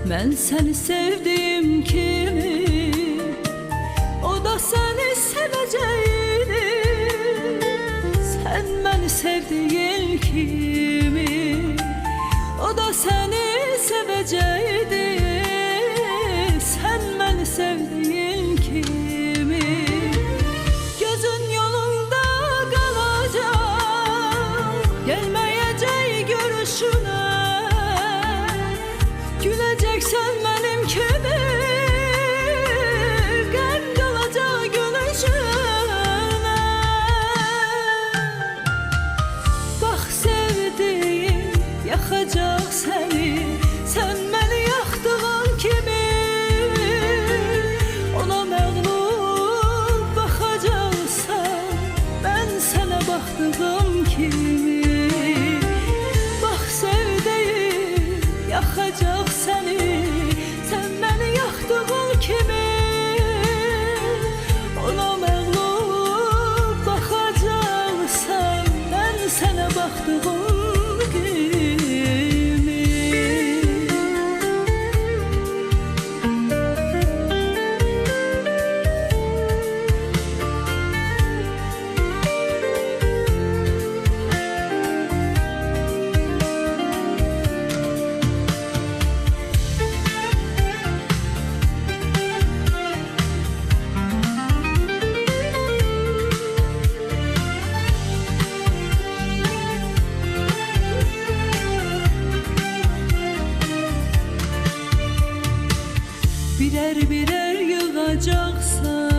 Ben seni sevdiğim kimi, o da seni seveceğini. Sen beni sevdiğin kimi, o da seni seveceğini. Sen beni sevdiğin kimi, gözün yolunda kalacak, gelmeyecek görüşüne. Güleceksen benim kimi, kalp kalacak gülüşüne. Bak sevdiğim yakacak seni, sen beni yaktığın kimi. Ona məğlub bakacaksan, ben sana baktığım kimi. Bak sevdiğim yakacak seni, sen beni yaktığın kimi. Ona məğlub bakacaksan, ben sana baktığım kimi. Birer birer yığacaksan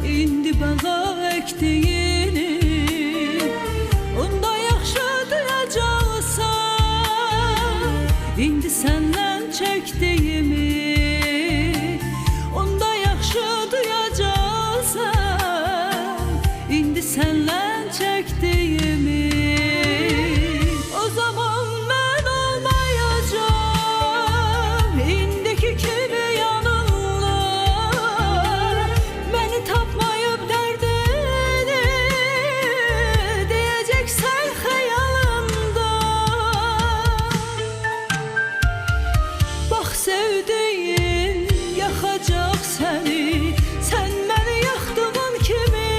indi bağa ektiğini. Onda yaxşı duyacaksan indi senden çektiğimi. Onda yaxşı duyacaksan indi senden çektiğimi. O zaman ben olmayacağım indiki kimi yanında. Beni tapmayıp derdini diyeceksen hayalında. Bak sevdiğin yakacak seni, sen beni yaktığın kimi.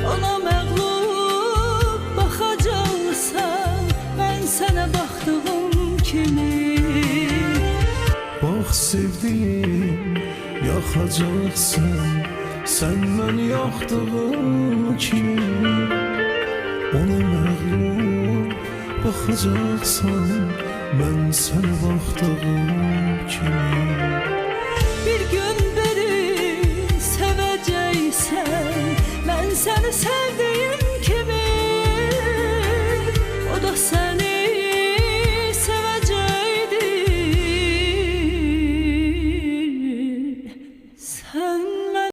Ona məğlub bakacaksan, ben sana baktığım kimi. Bak sevdiğim yakacaksan, sen beni yaktığın kimi. Ona məğlub bakacaksan, ben sana baktığım kimi.